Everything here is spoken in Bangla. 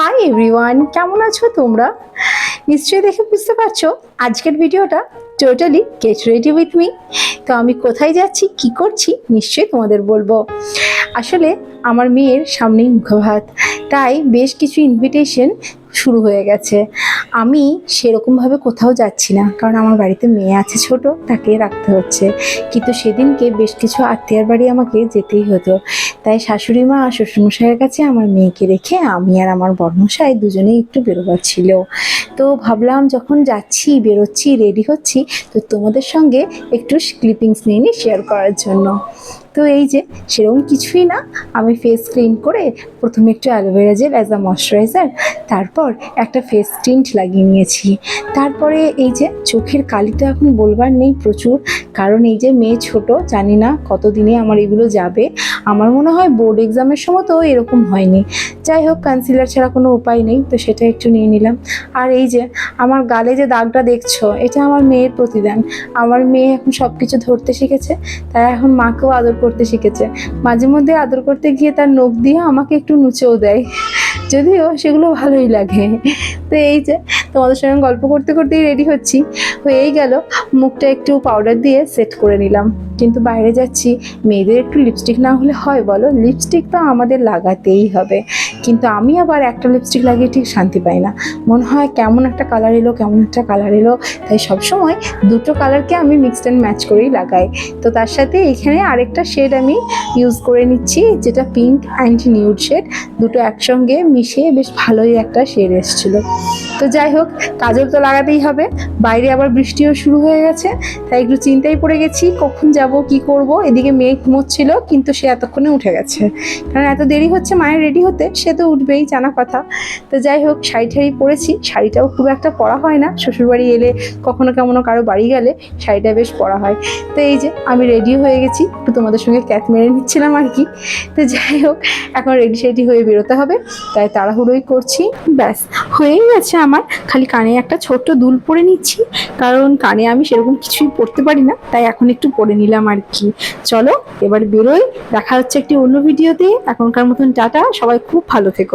হাই এভরিওয়ান, কেমন আছো তোমরা? নিশ্চয়ই দেখে বুঝতে পারছো আজকের ভিডিওটা totally get ready with me. তো আমি কোথায় যাচ্ছি, কি করছি, নিশ্চয়ই তোমাদের বলবো। আসলে আমার মেয়ের সামনেই মুখভাত, তাই বেশ কিছু ইনভিটেশন শুরু হয়ে গেছে। আমি সেরকমভাবে কোথাও যাচ্ছি না, কারণ আমার বাড়িতে মেয়ে আছে ছোট, তাকে রাখতে হচ্ছে। কিন্তু সেদিনকে বেশ কিছু আত্মীয়ার বাড়ি আমাকে যেতেই হতো, তাই শাশুড়ি মা আর শ্বশুরমশাইয়ের কাছে আমার মেয়েকে রেখে আমি আর আমার বড়মশাই দুজনেই একটু বেরোবার ছিল। তো ভাবলাম যখন যাচ্ছি, বেরোচ্ছি, রেডি হচ্ছি, তো তোমাদের সঙ্গে একটু ক্লিপিংস নিয়ে নিই শেয়ার করার জন্য। তো এই যে সেরকম কিছুই না, আমি ফেস ক্লিন করে প্রথমে একটু aloe vera gel as a moisturiser, তারপর একটা ফেস টিন্ট লাগিয়ে নিয়েছি। তারপরে এই যে চোখের কালি তো এখন বলবার নেই প্রচুর, কারণ এই যে মেয়ে ছোট, জানি না কতদিনে আমার এগুলো যাবে। আমার মনে হয় বোর্ড এক্সামের সময় তো এরকম হয়নি। যাই হোক, কনসিলার ছাড়া কোনো উপায় নেই, তো সেটা একটু নিয়ে নিলাম। আর এই যে আমার গালে যে দাগটা দেখছো, এটা আমার মেয়ের প্রতিদান। আমার মেয়ে এখন সব কিছু ধরতে শিখেছে, তাই এখন মাকেও আদর করতে শিখেছে। মাঝে মধ্যে আদর করতে গিয়ে তার নখ দিয়ে আমাকে একটু নুচেও দেয়, যদিও সেগুলো ভালোই লাগে। তো এই যে তোমাদের সঙ্গে গল্প করতে করতেই রেডি হচ্ছি, হয়েই গেল। মুখটা একটু পাউডার দিয়ে সেট করে নিলাম, কিন্তু বাইরে যাচ্ছি, মেয়েদের একটু লিপস্টিক না হলে হয় বলো? লিপস্টিক তো আমাদের লাগাতেই হবে, কিন্তু আমি আবার একটা লিপস্টিক লাগিয়ে ঠিক শান্তি পাই না। মনে হয় কেমন একটা কালার এলো, কেমন একটা কালার এলো, তাই সবসময় দুটো কালারকে আমি মিক্সড অ্যান্ড ম্যাচ করেই লাগাই। তো তার সাথে এখানে আরেকটা শেড আমি ইউজ করে নিচ্ছি, যেটা পিঙ্ক অ্যান্ড নিউড শেড, দুটো একসঙ্গে মিশিয়ে বেশ ভালোই একটা শেড এসেছিলো। তো যাই হোক, কাজল তো লাগাতেই হবে, বাইরে আবার বৃষ্টিও শুরু হয়ে গেছে, তাই একটু চিন্তায় পড়ে গেছি কখন যাব, কি করব। এদিকে মেয়ে ঘুমোচ্ছিল, কিন্তু সে এতক্ষণে উঠে গেছে, কারণ এত দেরি হচ্ছে মায়ের রেডি হতে, সে তো উঠবেই, জানা কথা। তো যাই হোক, শাড়ি ঠাড়ি পরেছি, শাড়িটাও খুব একটা পরা হয় না, শ্বশুরবাড়ি এলে কখনো কেমন কারো বাড়ি গেলে শাড়িটা বেশ পরা হয়। তো এই যে আমি রেডিও হয়ে গেছি, একটু তোমাদের সঙ্গে ক্যাট মেরে নিচ্ছিলাম আর কি। তো যাই হোক, এখন রেডি সেডি হয়ে বেরোতে হবে, তাই তাড়াহুড়োই করছি। ব্যাস হয়েই গেছে আমার, খালি কানে একটা ছোট্ট দুল পরে নিচ্ছি, কারণ কানে আমি সেরকম কিছুই পরতে পারি না, তাই এখন একটু পরে নিলাম আর কি। চলো এবার বেরোই, দেখা হচ্ছে একটি অন্য ভিডিওতে। এখনকার মতন টাটা, সবাই খুব ভালো থেকো।